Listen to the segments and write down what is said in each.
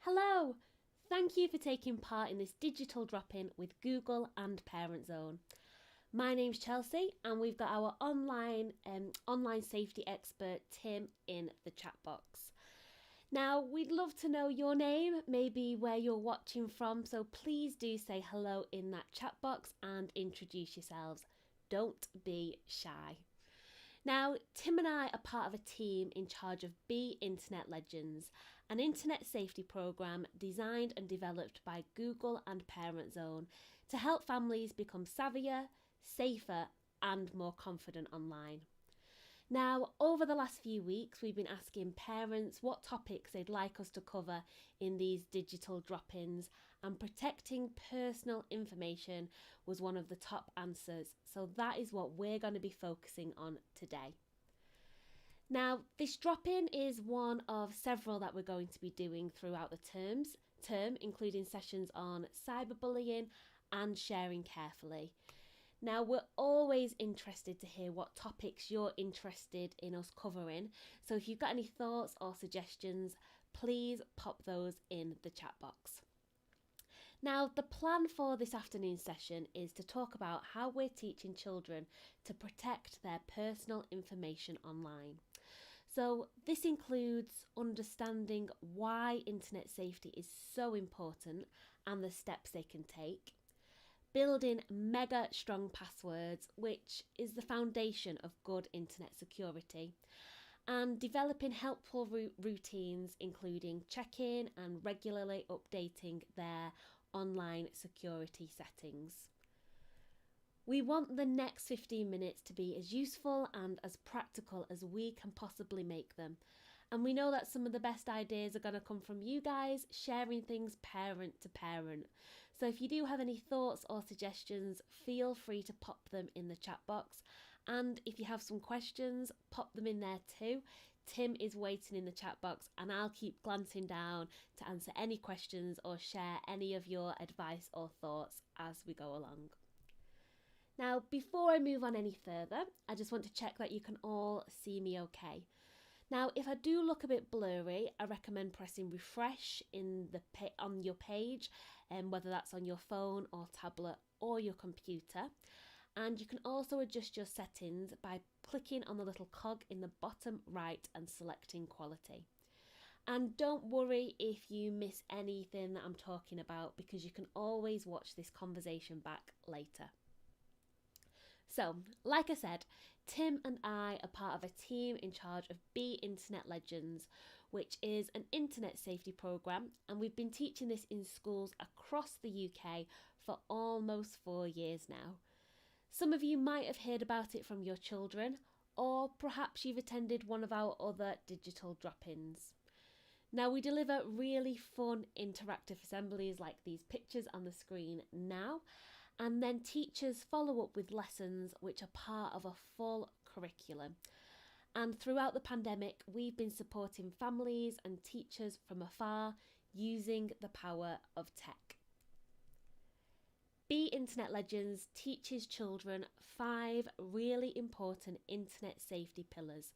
Hello! Thank you for taking part in this digital drop-in with Google and Parent Zone. My name's Chelsea and we've got our online safety expert Tim in the chat box. Now, we'd love to know your name, maybe where you're watching from, so please do say hello in that chat box and introduce yourselves. Don't be shy. Now, Tim and I are part of a team in charge of Be Internet Legends, an internet safety programme designed and developed by Google and Parent Zone to help families become savvier, safer, and more confident online. Now, over the last few weeks, we've been asking parents what topics they'd like us to cover in these digital drop-ins, and protecting personal information was one of the top answers. So that is what we're going to be focusing on today. Now, this drop-in is one of several that we're going to be doing throughout the term, including sessions on cyberbullying and sharing carefully. Now, we're always interested to hear what topics you're interested in us covering. So if you've got any thoughts or suggestions, please pop those in the chat box. Now, the plan for this afternoon session is to talk about how we're teaching children to protect their personal information online. So this includes understanding why internet safety is so important and the steps they can take, building mega strong passwords, which is the foundation of good internet security, and developing helpful routines, including checking and regularly updating their online security settings. We want the next 15 minutes to be as useful and as practical as we can possibly make them. And we know that some of the best ideas are going to come from you guys sharing things parent to parent. So if you do have any thoughts or suggestions, feel free to pop them in the chat box. And if you have some questions, pop them in there too. Tim is waiting in the chat box and I'll keep glancing down to answer any questions or share any of your advice or thoughts as we go along. Now, before I move on any further, I just want to check that you can all see me okay. Now, if I do look a bit blurry, I recommend pressing refresh on your page, whether that's on your phone or tablet or your computer. And you can also adjust your settings by clicking on the little cog in the bottom right and selecting quality. And don't worry if you miss anything that I'm talking about, because you can always watch this conversation back later. So, like I said, Tim and I are part of a team in charge of Be Internet Legends, which is an internet safety programme, and we've been teaching this in schools across the UK for almost 4 years now. Some of you might have heard about it from your children, or perhaps you've attended one of our other digital drop-ins. Now, we deliver really fun interactive assemblies like these pictures on the screen now, and then teachers follow up with lessons which are part of a full curriculum. And throughout the pandemic, we've been supporting families and teachers from afar using the power of tech. Be Internet Legends teaches children 5 really important internet safety pillars.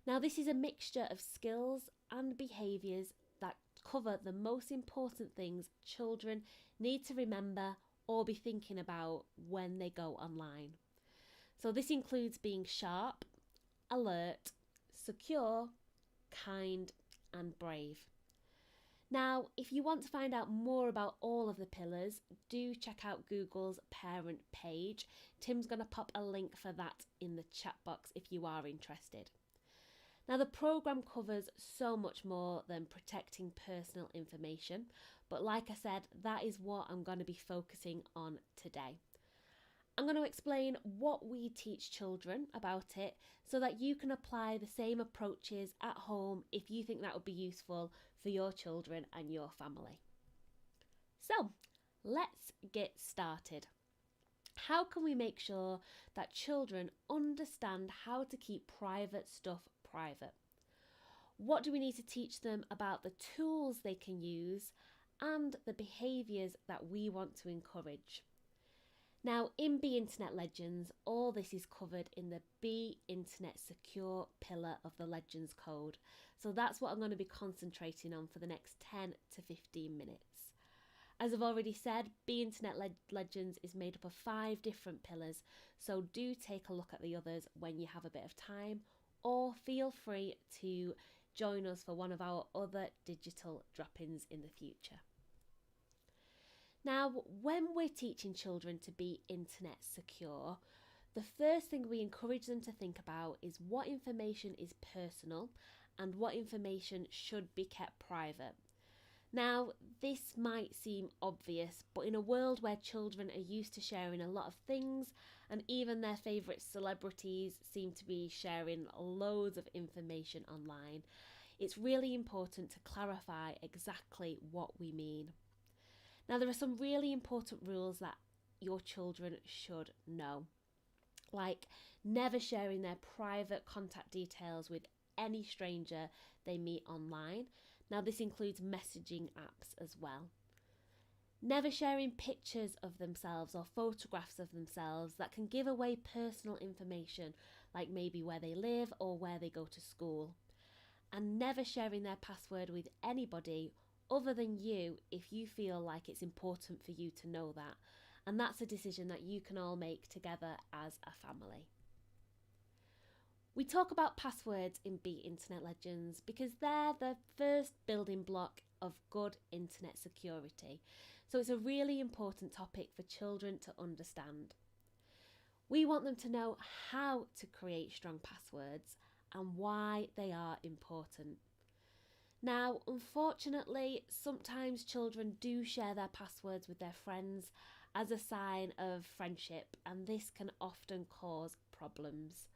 Now, this is a mixture of skills and behaviours that cover the most important things children need to remember or be thinking about when they go online. So this includes being sharp, alert, secure, kind, and brave. Now, if you want to find out more about all of the pillars, do check out Google's parent page. Tim's going to pop a link for that in the chat box if you are interested. Now, the programme covers so much more than protecting personal information, but like I said, that is what I'm going to be focusing on today. I'm going to explain what we teach children about it so that you can apply the same approaches at home if you think that would be useful for your children and your family. So, let's get started. How can we make sure that children understand how to keep private stuff private? What do we need to teach them about the tools they can use and the behaviours that we want to encourage? Now, in Be Internet Legends, all this is covered in the Be Internet Secure pillar of the Legends Code. So that's what I'm going to be concentrating on for the next 10 to 15 minutes. As I've already said, Be Internet Legends is made up of 5 different pillars, so do take a look at the others when you have a bit of time, or feel free to join us for one of our other digital drop-ins in the future. Now, when we're teaching children to be internet secure, the first thing we encourage them to think about is what information is personal and what information should be kept private. Now, this might seem obvious, but in a world where children are used to sharing a lot of things, and even their favourite celebrities seem to be sharing loads of information online, it's really important to clarify exactly what we mean. Now, there are some really important rules that your children should know, like never sharing their private contact details with any stranger they meet online. Now, this includes messaging apps as well. Never sharing pictures of themselves or photographs of themselves that can give away personal information, like maybe where they live or where they go to school. And never sharing their password with anybody other than you if you feel like it's important for you to know that. And that's a decision that you can all make together as a family. We talk about passwords in Be Internet Legends because they're the first building block of good internet security. So it's a really important topic for children to understand. We want them to know how to create strong passwords and why they are important. Now, unfortunately, sometimes children do share their passwords with their friends as a sign of friendship, and this can often cause problems.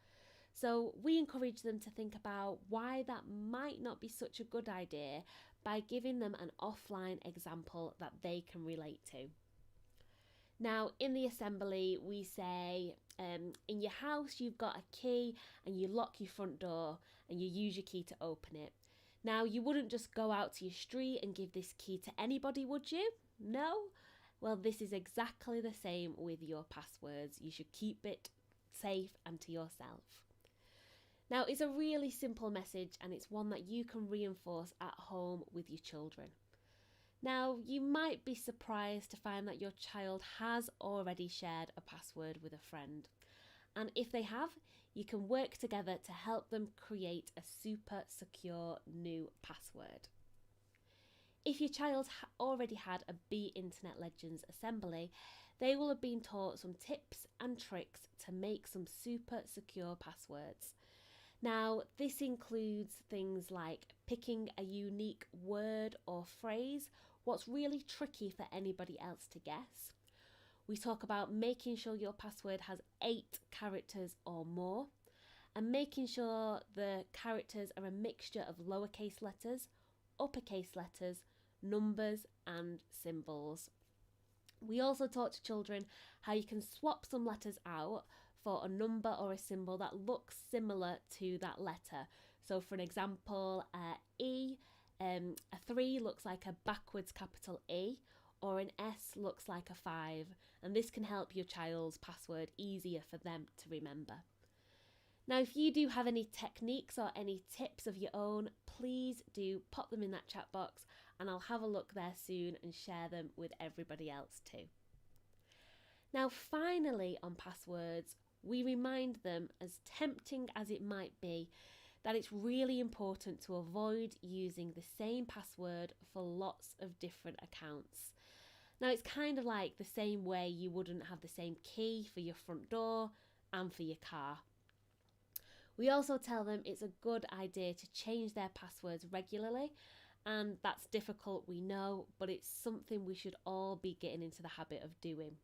So we encourage them to think about why that might not be such a good idea by giving them an offline example that they can relate to. Now, in the assembly, we say, in your house, you've got a key and you lock your front door and you use your key to open it. Now, you wouldn't just go out to your street and give this key to anybody, would you? No? Well, this is exactly the same with your passwords. You should keep it safe and to yourself. Now, it's a really simple message and it's one that you can reinforce at home with your children. Now, you might be surprised to find that your child has already shared a password with a friend. And if they have, you can work together to help them create a super secure new password. If your child already had a Be Internet Legends assembly, they will have been taught some tips and tricks to make some super secure passwords. Now, this includes things like picking a unique word or phrase, what's really tricky for anybody else to guess. We talk about making sure your password has 8 characters or more, and making sure the characters are a mixture of lowercase letters, uppercase letters, numbers and symbols. We also talk to children how you can swap some letters out for a number or a symbol that looks similar to that letter. So for an example, E, a 3 looks like a backwards capital E, or an S looks like a 5, and this can help your child's password easier for them to remember. Now, if you do have any techniques or any tips of your own, please do pop them in that chat box and I'll have a look there soon and share them with everybody else too. Now, finally on passwords, we remind them, as tempting as it might be, that it's really important to avoid using the same password for lots of different accounts. Now, it's kind of like the same way you wouldn't have the same key for your front door and for your car. We also tell them it's a good idea to change their passwords regularly, and that's difficult, we know, but it's something we should all be getting into the habit of doing.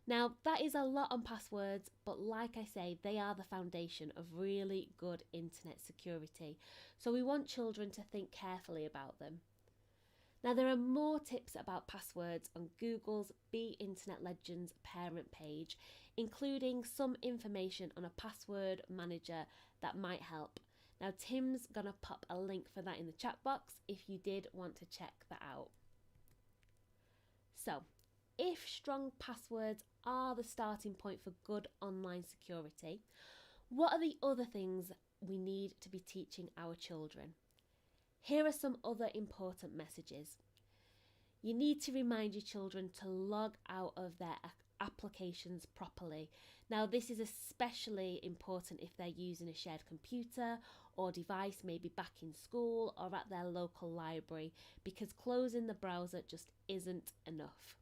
Now, that is a lot on passwords, but like I say, they are the foundation of really good internet security, so we want children to think carefully about them. Now, there are more tips about passwords on Google's Be Internet Legends parent page, including some information on a password manager that might help. Now, Tim's gonna pop a link for that in the chat box if you did want to check that out. So, if strong passwords are the starting point for good online security, what are the other things we need to be teaching our children? Here are some other important messages. You need to remind your children to log out of their applications properly. Now, this is especially important if they're using a shared computer or device, maybe back in school or at their local library, because closing the browser just isn't enough.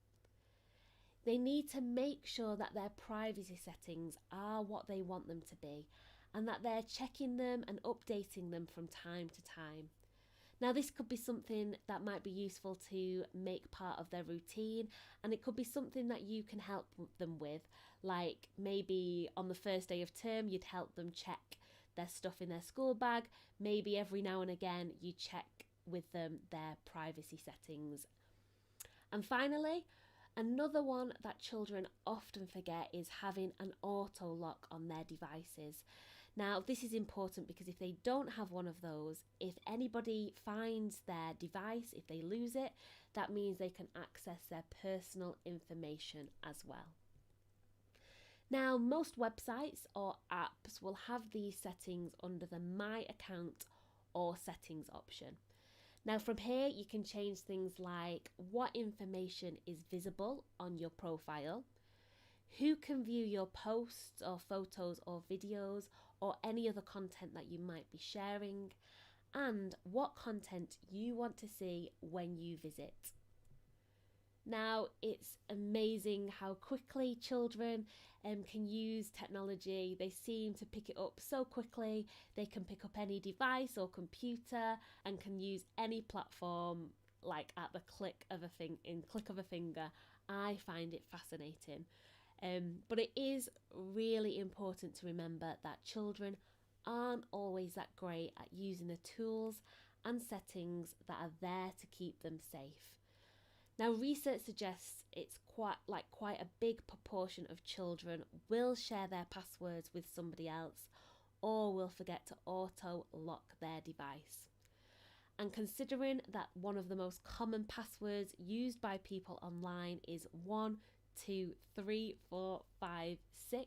They need to make sure that their privacy settings are what they want them to be, and that they're checking them and updating them from time to time. Now, this could be something that might be useful to make part of their routine, and it could be something that you can help them with, like maybe on the first day of term you'd help them check their stuff in their school bag. Maybe every now and again you check with them their privacy settings. And finally, another one that children often forget is having an auto lock on their devices. Now, this is important because if they don't have one of those, if anybody finds their device, if they lose it, that means they can access their personal information as well. Now, most websites or apps will have these settings under the My Account or Settings option. Now, from here, you can change things like what information is visible on your profile, who can view your posts or photos or videos or any other content that you might be sharing, and what content you want to see when you visit. Now, it's amazing how quickly children can use technology. They seem to pick it up so quickly. They can pick up any device or computer and can use any platform like at the click of a finger. I find it fascinating. But it is really important to remember that children aren't always that great at using the tools and settings that are there to keep them safe. Now, research suggests it's quite a big proportion of children will share their passwords with somebody else or will forget to auto lock their device. And considering that one of the most common passwords used by people online is 1, 2, 3, 4, 5, 6,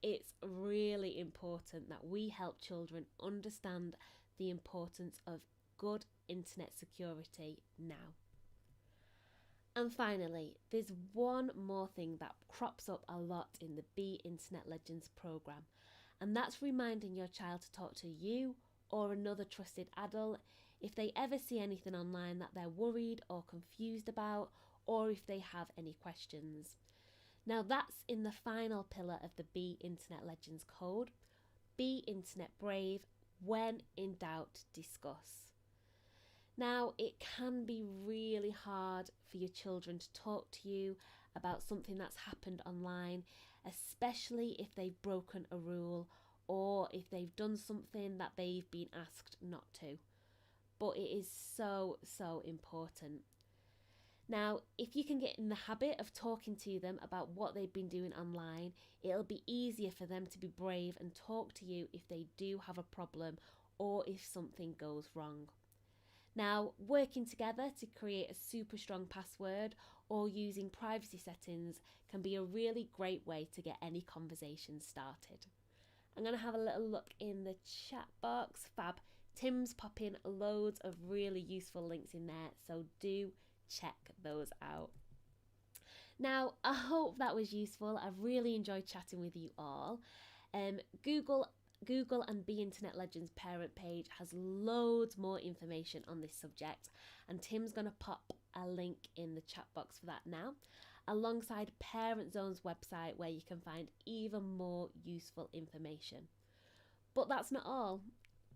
it's really important that we help children understand the importance of good internet security now. And finally, there's one more thing that crops up a lot in the Be Internet Legends programme, and that's reminding your child to talk to you or another trusted adult if they ever see anything online that they're worried or confused about, or if they have any questions. Now, that's in the final pillar of the Be Internet Legends code. Be internet brave. When in doubt, discuss. Now, it can be really hard for your children to talk to you about something that's happened online, especially if they've broken a rule or if they've done something that they've been asked not to. But it is so important. Now, if you can get in the habit of talking to them about what they've been doing online, it'll be easier for them to be brave and talk to you if they do have a problem or if something goes wrong. Now, working together to create a super strong password or using privacy settings can be a really great way to get any conversation started. I'm going to have a little look in the chat box. Fab. Tim's popping loads of really useful links in there, so do check those out. Now, I hope that was useful. I've really enjoyed chatting with you all. Google and Be Internet Legends parent page has loads more information on this subject, and Tim's going to pop a link in the chat box for that now, alongside Parent Zone's website where you can find even more useful information. But that's not all.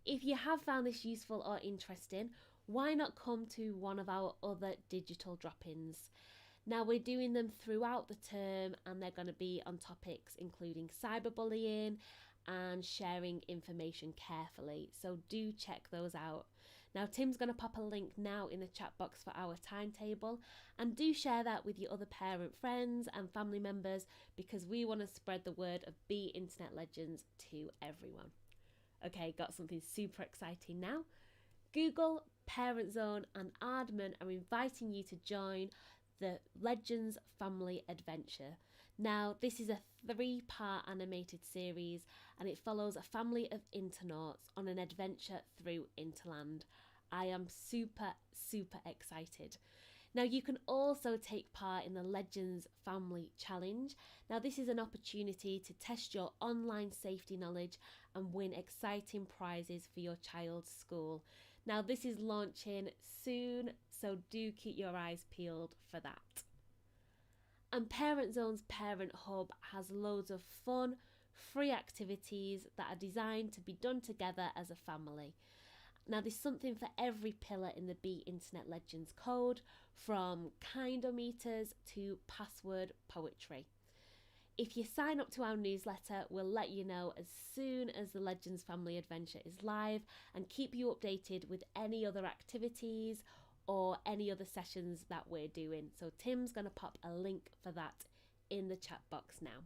If you have found this useful or interesting, why not come to one of our other digital drop-ins? Now, we're doing them throughout the term, and they're going to be on topics including cyberbullying and sharing information carefully, so do check those out. Now, Tim's going to pop a link now in the chat box for our timetable, and do share that with your other parent friends and family members, because we want to spread the word of Be Internet Legends to everyone. Okay, got something super exciting now. Google, Parent Zone and Aardman are inviting you to join the Legends Family Adventure. Now, this is a 3-part animated series and it follows a family of internauts on an adventure through Interland. I am super excited. Now, you can also take part in the Legends Family Challenge. Now, this is an opportunity to test your online safety knowledge and win exciting prizes for your child's school. Now, this is launching soon, so do keep your eyes peeled for that. And Parent Zone's Parent Hub has loads of fun, free activities that are designed to be done together as a family. Now, there's something for every pillar in the Be Internet Legends code, from kindometers to password poetry. If you sign up to our newsletter, we'll let you know as soon as the Legends Family Adventure is live and keep you updated with any other activities or any other sessions that we're doing. So Tim's going to pop a link for that in the chat box now.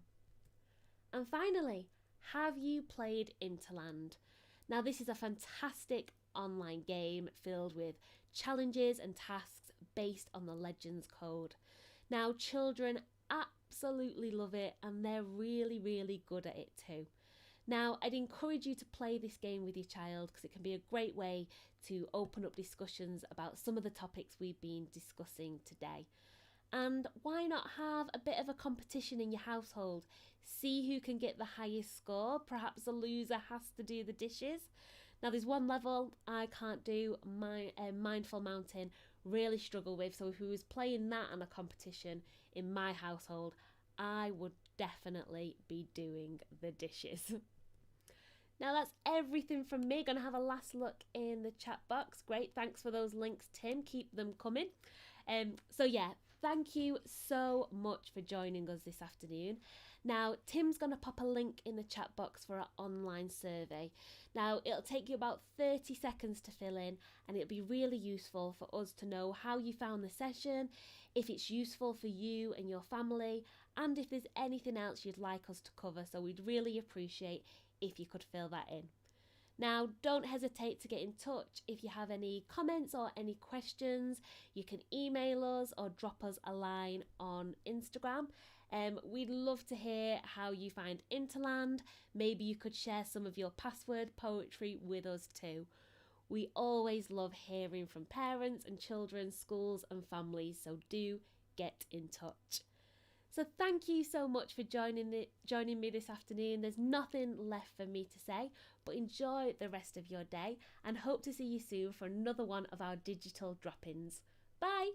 And finally, have you played Interland? Now, this is a fantastic online game filled with challenges and tasks based on the Legends code. Now, children absolutely love it and they're really good at it too. Now, I'd encourage you to play this game with your child because it can be a great way to open up discussions about some of the topics we've been discussing today. And why not have a bit of a competition in your household? See who can get the highest score. Perhaps the loser has to do the dishes. Now, there's one level I can't do, Mindful Mountain, really struggle with. So if we was playing that in a competition in my household, I would definitely be doing the dishes. Now, that's everything from me. Gonna have a last look in the chat box. Great, thanks for those links, Tim. Keep them coming. So yeah, thank you so much for joining us this afternoon. Now, Tim's going to pop a link in the chat box for our online survey. Now, it'll take you about 30 seconds to fill in and it'll be really useful for us to know how you found the session, if it's useful for you and your family, and if there's anything else you'd like us to cover. So we'd really appreciate if you could fill that in. Now, don't hesitate to get in touch if you have any comments or any questions. You can email us or drop us a line on Instagram. We'd love to hear how you find Interland. Maybe you could share some of your password poetry with us too. We always love hearing from parents and children, schools and families, so do get in touch. So thank you so much for joining me this afternoon. There's nothing left for me to say, but enjoy the rest of your day and hope to see you soon for another one of our digital drop-ins. Bye!